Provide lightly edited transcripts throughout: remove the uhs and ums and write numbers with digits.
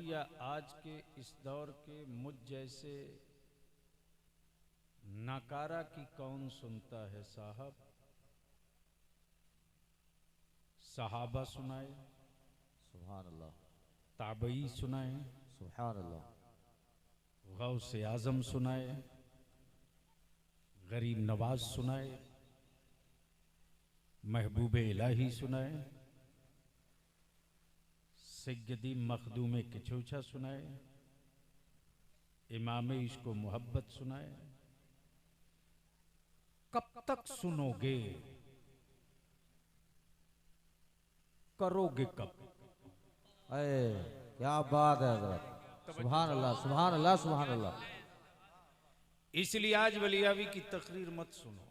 या आज के इस दौर के मुझ जैसे नकारा की कौन सुनता है साहब। सहाबा सुनाए, सुभान अल्लाह, ताबई सुनाए, सुभान अल्लाह, गौसे आजम सुनाए, गरीब नवाज सुनाए, महबूबे इलाही सुनाए, सैयदी मखदूमे किचौछा सुनाए, इमाम इश्को मोहब्बत सुनाए। कब तक सुनोगे, करोगे कब? अरे क्या बात है हजरत, सुभान अल्लाह, सुभान अल्लाह, सुभान अल्लाह। इसलिए आज वलियावी की तकरीर मत सुनो।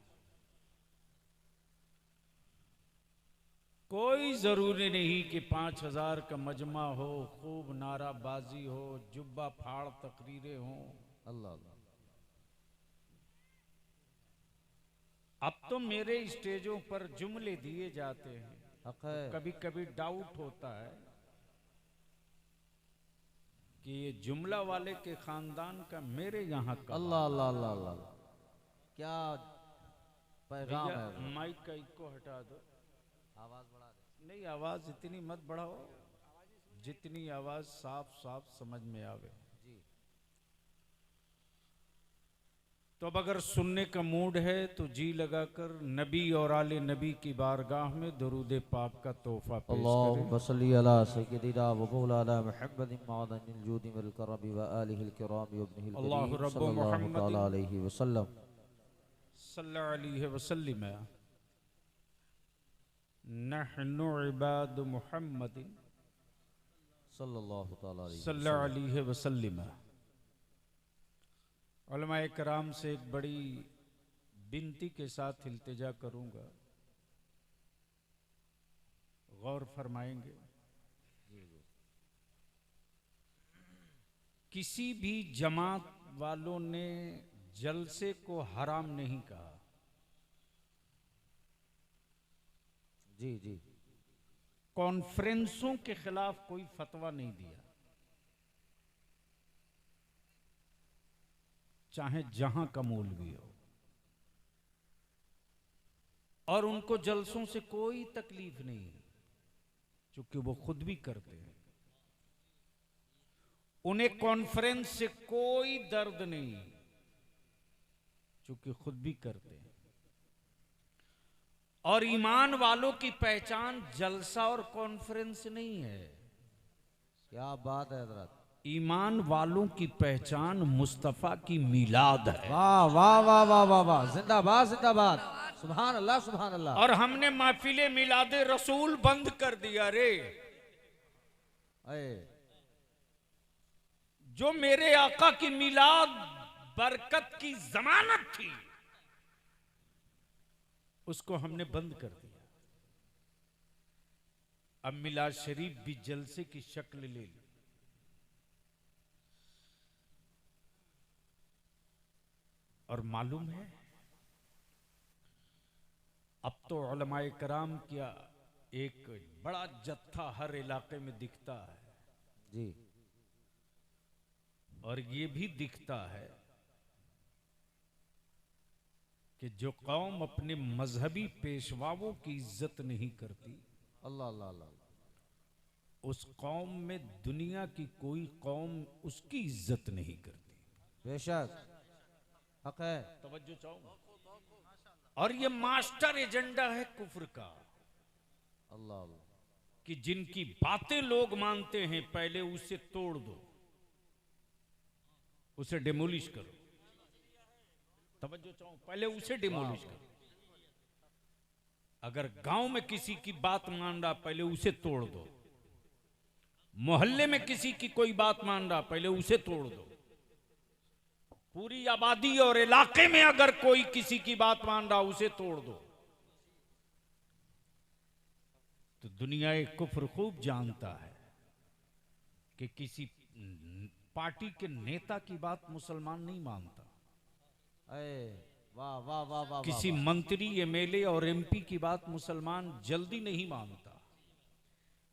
कोई जरूरी नहीं कि 5000 का मजमा हो, खूब नाराबाजी हो, जुब्बा फाड़ तकरीरें हो। अल्लाह अल्लाह। अब तो मेरे स्टेजों पर जुमले दिए जाते हैं, हक है। तो कभी कभी डाउट होता है कि ये जुमला वाले के खानदान का मेरे यहाँ का। अल्लाह अल्लाह अल्लाह अल्लाह, क्या पैगाम भैया है। माइक का इको हटा दो। आवाज बढ़ा दे। नहीं, आवाज इतनी मत बढ़ाओ, जितनी आवाज साफ साफ समझ में आवे। जी। तो अब अगर सुनने का मूड है तो जी लगाकर नबी और आले नबी की बारगाह में दरूद पाक का तोहफा पेश करें। अल्लाहुम्मा सल्ली अला सय्यदिना व मौलाना मुहम्मदिन मअदनिल जूदि वल करमी व आलिहिल किरामी व इब्निहिल अल्लाहु करीम रब्बु सल्लल्लाहु तआला अलैहि वसल्लम। सल्लल्लाहु अलैहि वसल्लम। नहनु इबाद मुहम्मदिन सल्लल्लाहु तआला अलैहि सल्लल्लाहु वसल्लम। अलैहि वसल्लम। उलमाए कराम से एक बड़ी विनती के साथ इल्तिजा करूंगा, गौर फरमाएंगे। किसी भी जमात वालों ने जलसे को हराम नहीं कहा। जी जी। कॉन्फ्रेंसों के खिलाफ कोई फतवा नहीं दिया, चाहे जहां का मौलवी हो। और उनको जलसों से कोई तकलीफ नहीं है, क्योंकि वो खुद भी करते हैं। उन्हें कॉन्फ्रेंस से कोई दर्द नहीं, क्योंकि खुद भी करते हैं। और ईमान वालों की पहचान जलसा और कॉन्फ्रेंस नहीं है। क्या बात है हजरत। ईमान वालों की पहचान मुस्तफा की मिलाद है। वाह वाह वाह वाह वाह वाह, जिंदाबाद जिंदाबाद, सुभान अल्लाह सुभान अल्लाह। और हमने महफिले मिलादे रसूल बंद कर दिया रे। अरे जो मेरे आका की मिलाद बरकत की जमानत थी, उसको हमने बंद कर दिया। अब मिलाद शरीफ भी जलसे की शक्ल ले ली। और मालूम है, अब तो उलमाए कराम क्या एक बड़ा जत्था हर इलाके में दिखता है। जी। और ये भी दिखता है कि जो कौम अपने मजहबी पेशवाओं की इज्जत नहीं करती, अल्लाह अल्लाह अल्लाह, उस कौम में दुनिया की कोई कौम उसकी इज्जत नहीं करती। बेशक हक है। तवज्जो चाहो। और ये मास्टर एजेंडा है कुफ्र का, अल्लाह अल्लाह। कि जिनकी बातें लोग मानते हैं पहले उसे तोड़ दो, उसे डिमोलिश करो। तवज्जो चाहो, पहले उसे डिमोलिश करो। अगर गांव में किसी की बात मान रहा, पहले उसे तोड़ दो। मोहल्ले में किसी की कोई बात मान रहा, पहले उसे तोड़ दो। पूरी आबादी और इलाके में अगर कोई किसी की बात मान रहा, उसे तोड़ दो। तो दुनिया एक कुफ्र खूब जानता है कि किसी पार्टी के नेता की बात मुसलमान नहीं मानता। अरे वाह वाह वाह वाह। किसी मंत्री, एमएलए और एमपी की बात मुसलमान जल्दी नहीं मानता।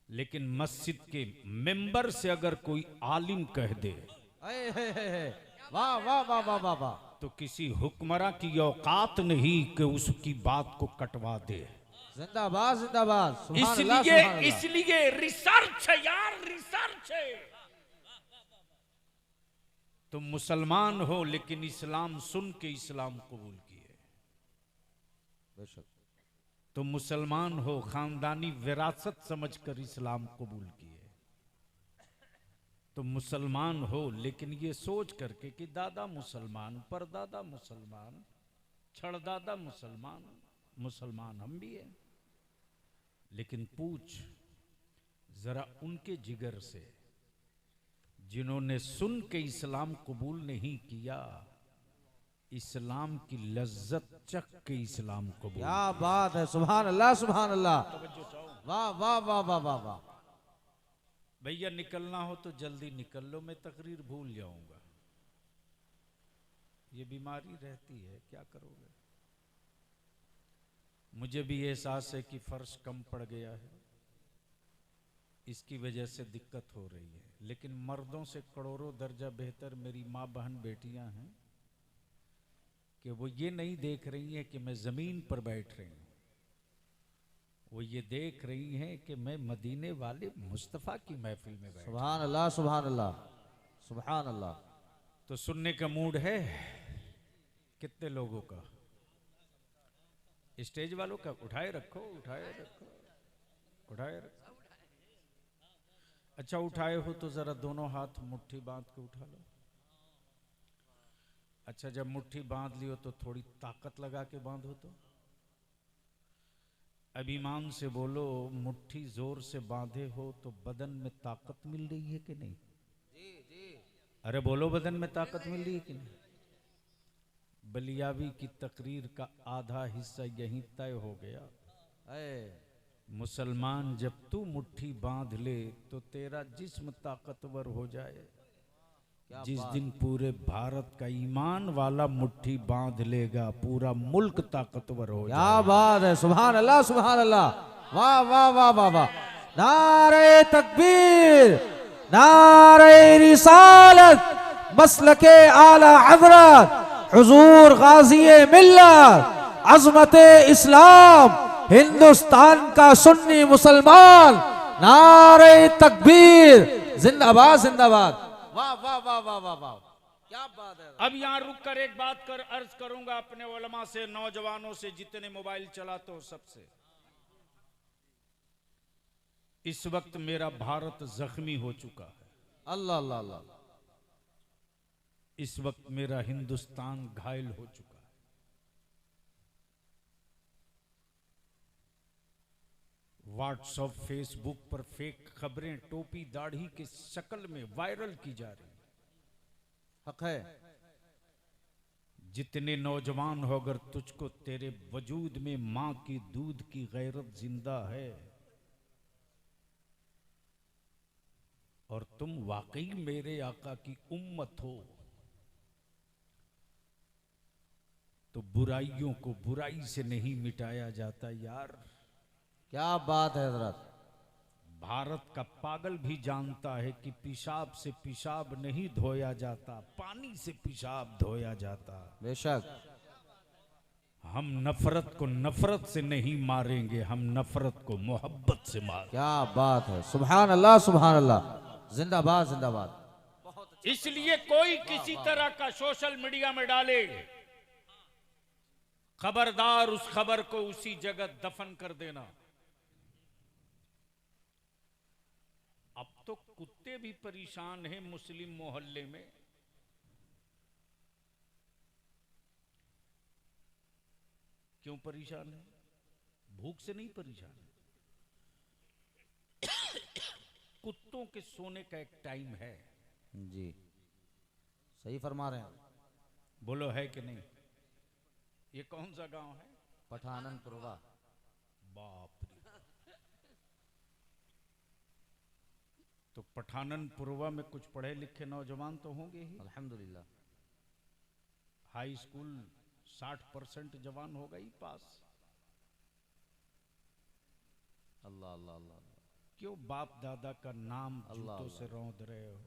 लेकिन मस्जिद के मेंबर से अगर कोई आलिम कह दे वाह वाह वाह वाह वाह वाह। तो किसी हुक्मरां की औकात नहीं कि उसकी बात को कटवा दे। जिंदाबाद जिंदाबाद। सुभान अल्लाह, सुभान अल्लाह। इसलिए रिसर्च है यार, रिसर्च है। तुम मुसलमान हो लेकिन इस्लाम सुन के इस्लाम कबूल किए। बेशक। तुम मुसलमान हो खानदानी विरासत समझकर इस्लाम कबूल किए। तुम मुसलमान हो लेकिन ये सोच करके कि दादा मुसलमान, परदादा मुसलमान, छड़दादा मुसलमान, मुसलमान हम भी हैं। लेकिन पूछ जरा उनके जिगर से जिन्होंने सुन के इस्लाम कबूल नहीं किया, इस्लाम की लज्जत चख के इस्लाम कबूल। क्या बात है, सुभान अल्लाह सुभान अल्लाह। वाह वाह वाह वाह वाह वाह। भैया निकलना हो तो जल्दी निकल लो, मैं तकरीर भूल जाऊंगा। ये बीमारी रहती है, क्या करोगे। मुझे भी एहसास है कि फर्श कम पड़ गया है, इसकी वजह से दिक्कत हो रही है। लेकिन मर्दों से करोड़ों दर्जा बेहतर मेरी माँ बहन बेटियां हैं कि वो ये नहीं देख रही हैं कि मैं ज़मीन पर बैठ रही हूँ, वो ये देख रही हैं कि मैं मदीने वाले मुस्तफ़ा की महफिल में बैठ। सुभान अल्लाह सुभान अल्लाह सुभान अल्लाह। तो सुनने का मूड है कितने लोगों का? स्टेज वालों का उठाए रखो, उठाए रखो, उठाए रखो। अच्छा उठाए हो तो जरा दोनों हाथ मुट्ठी बांध के उठा लो। अच्छा जब मुट्ठी बांध लियो तो थोड़ी ताकत लगा के बांधो। तो अभिमान से बोलो, मुट्ठी जोर से बांधे हो तो बदन में ताकत मिल रही है कि नहीं? जी जी। अरे बोलो, बदन में ताकत मिल रही है कि नहीं? बलियावी की तकरीर का आधा हिस्सा यहीं तय हो गया। मुसलमान जब तू मुट्ठी बांध ले तो तेरा जिस्म ताकतवर हो जाए। जिस दिन पूरे भारत का ईमान वाला मुट्ठी बांध लेगा, पूरा मुल्क ताकतवर हो जाएगा। क्या बात है, सुभान अल्लाह सुभान अल्लाह। वाह वाह वाह वाह वाह। नारे तकबीर, नारे रिसालत, मसलके आला हज़रत हुजूर गाज़ी मिल्लत, अज़मत इस्लाम, हिंदुस्तान का सुन्नी मुसलमान, नारे तकबीर, जिंदाबाद जिंदाबाद। वाह वाह वाह वाह वाह वाह। क्या बात है। अब यहाँ रुक कर एक बात कर अर्ज करूंगा अपने उलमा से, नौजवानों से, जितने मोबाइल चलाते हो सबसे। इस वक्त मेरा भारत जख्मी हो चुका है। अल्लाह अल्लाह अल्लाह। इस वक्त मेरा हिंदुस्तान घायल हो चुका है। व्हाट्सएप फेसबुक पर फेक खबरें टोपी दाढ़ी के शक्ल में वायरल की जा रही। हक है। जितने नौजवान हो, अगर तुझको तेरे वजूद में मां की दूध की गैरत जिंदा है और तुम वाकई मेरे आका की उम्मत हो, तो बुराइयों को बुराई से नहीं मिटाया जाता यार। क्या बात है हजरत। भारत का पागल भी जानता है कि पेशाब से पेशाब नहीं धोया जाता, पानी से पेशाब धोया जाता। बेशक। हम नफरत को नफरत से नहीं मारेंगे, हम नफरत को मोहब्बत से मारेंगे। क्या बात है, सुभान अल्लाह सुभान अल्लाह। जिंदाबाद जिंदाबाद। इसलिए कोई किसी तरह का सोशल मीडिया में डाले, खबरदार उस खबर को उसी जगह दफन कर देना। अब तो कुत्ते भी परेशान हैं मुस्लिम मोहल्ले में। क्यों परेशान है? भूख से नहीं परेशान है। कुत्तों के सोने का एक टाइम है। जी सही फरमा रहे हैं। बोलो है कि नहीं? ये कौन सा गांव है? पठाननपुरवा। बाप रे। तो पठाननपुरवा में कुछ पढ़े लिखे नौजवान तो होंगे ही। अल्हम्दुलिल्लाह। हाई स्कूल 60% जवान होगा ही पास। अल्लाह अल्लाह अल्लाह। क्यों बाप दादा का नाम जूतों से रौंद रहे हो?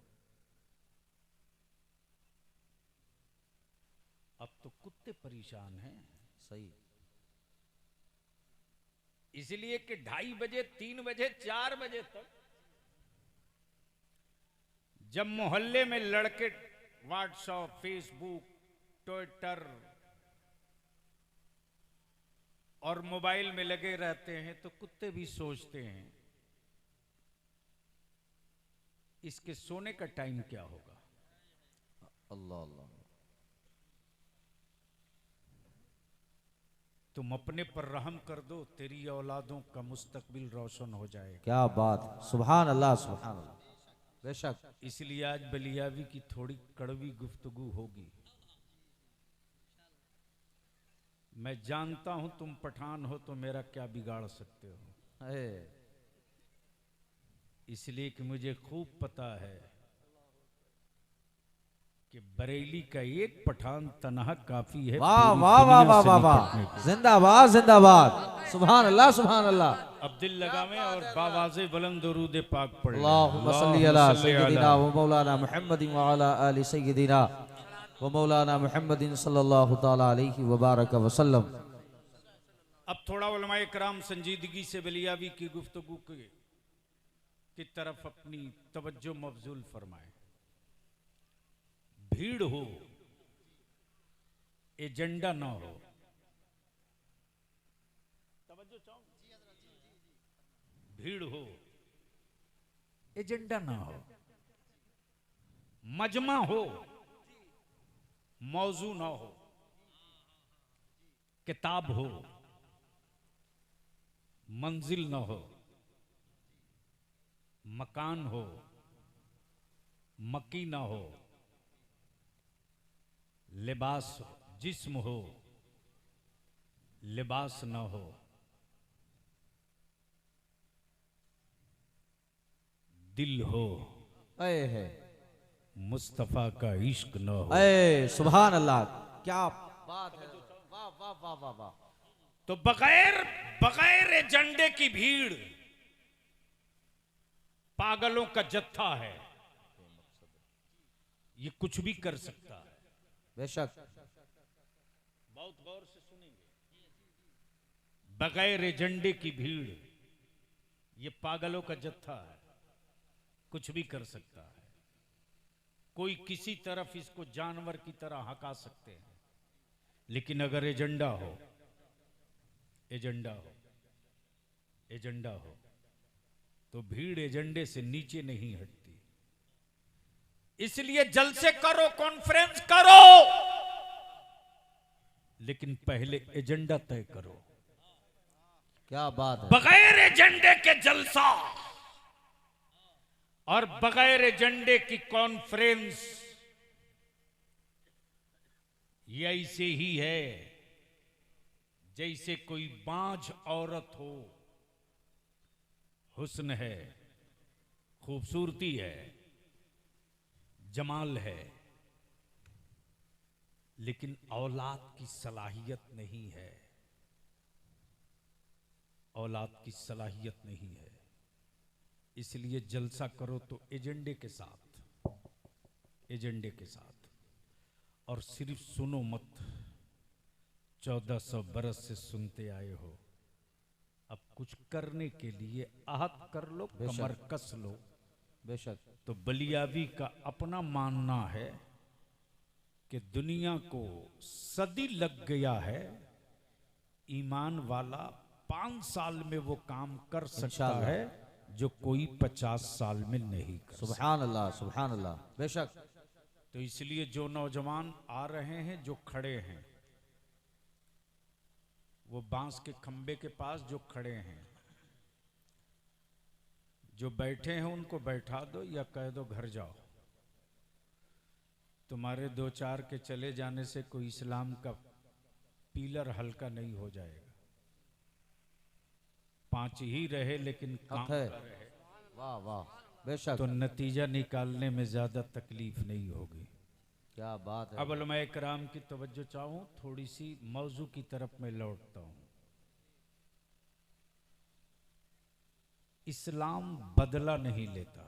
अब तो कुत्ते परेशान हैं। सही। इसलिए कि 2:30 बजे, 3 बजे, 4 बजे तक जब मोहल्ले में लड़के व्हाट्सएप, फेसबुक, ट्विटर और मोबाइल में लगे रहते हैं तो कुत्ते भी सोचते हैं इसके सोने का टाइम क्या होगा। अल्लाह अल्लाह। तुम अपने पर रहम कर दो, तेरी औलादों का मुस्तकबिल रोशन हो जाएगा। क्या बात, सुभान अल्लाह सुभान अल्लाह। बेशक। इसलिए आज बलियावी की थोड़ी कड़वी गुफ्तगू होगी। मैं जानता हूं तुम पठान हो तो मेरा क्या बिगाड़ सकते हो, इसलिए कि मुझे खूब पता है कि बरेली का एक पठान तनहा काफी है। वाह वाह वाह वाह वाह वाह, जिंदाबाद जिंदाबाद, सुभान अल्लाह सुभान अल्लाह। अब दिल लगावे और बावाज़े बुलंद दुरूद पाक पढ़ लें। अल्लाहुम्मा सल्ली अला सय्यदिना व मौलाना मुहम्मदिन व अला आलि सय्यदिना व मौलाना मुहम्मदिन सल्लल्लाहु तआला अलैहि व बारक व सल्लम। अब थोड़ा उलमाए कराम संजीदगी से बलियावी की गुफ्तगू की तरफ अपनी तवज्जो मबजूल फरमाए। भीड़ हो, एजेंडा ना हो। तवज्जो चाहो, भीड़ हो, एजेंडा ना हो। मजमा हो, मौजू ना हो। किताब हो, मंजिल ना हो। मकान हो, मकी ना हो। लिबास जिस्म हो, लिबास ना हो। दिल हो, है मुस्तफा का इश्क न हो। सुभान अल्लाह, क्या बात है, वाह वाह वाह वाह वाह। तो बगैर बगैर एजेंडे की भीड़ पागलों का जत्था है, ये कुछ भी कर सकता है। बेशक। बहुत गौर से सुनेंगे। बगैर एजेंडे की भीड़ ये पागलों का जत्था है, कुछ भी कर सकता है। कोई किसी तरफ इसको जानवर की तरह हका सकते हैं, लेकिन अगर एजेंडा हो, एजेंडा हो, एजेंडा हो तो भीड़ एजेंडे से नीचे नहीं हटती। इसलिए जलसे करो, कॉन्फ्रेंस करो, लेकिन पहले एजेंडा तय करो। क्या बात है। बगैर एजेंडे के जलसा और बगैर एजेंडे की कॉन्फ्रेंस ये ऐसे ही है जैसे कोई बांझ औरत हो, हुस्न है, खूबसूरती है, जमाल है, लेकिन औलाद की सलाहियत नहीं है। औलाद की सलाहियत नहीं है। इसलिए जलसा करो तो एजेंडे के साथ, एजेंडे के साथ। और सिर्फ सुनो मत, 1400 बरस से सुनते आए हो। अब कुछ करने के लिए आहत कर लो, कमर कस लो। बेशक। तो बलियावी का अपना मानना है कि दुनिया को सदी लग गया है, ईमान वाला 5 साल में वो काम कर सकता है जो कोई 50 साल में नहीं कर सकता। सुभान अल्लाह सुभान अल्लाह। बेशक। तो इसलिए जो नौजवान आ रहे हैं, जो खड़े हैं, वो बांस के खंबे के पास जो खड़े हैं, जो बैठे हैं उनको बैठा दो या कह दो घर जाओ। तुम्हारे 2-4 के चले जाने से कोई इस्लाम का पीलर हल्का नहीं हो जाएगा। 5 ही रहे लेकिन काम है। रहे। वाह वाह। बेशक। तो नतीजा निकालने में ज्यादा तकलीफ नहीं होगी। क्या बात है। अब उलमाए कराम की तवज्जो चाहूं, थोड़ी सी मौजू की तरफ मैं लौटता हूं। इस्लाम बदला नहीं लेता।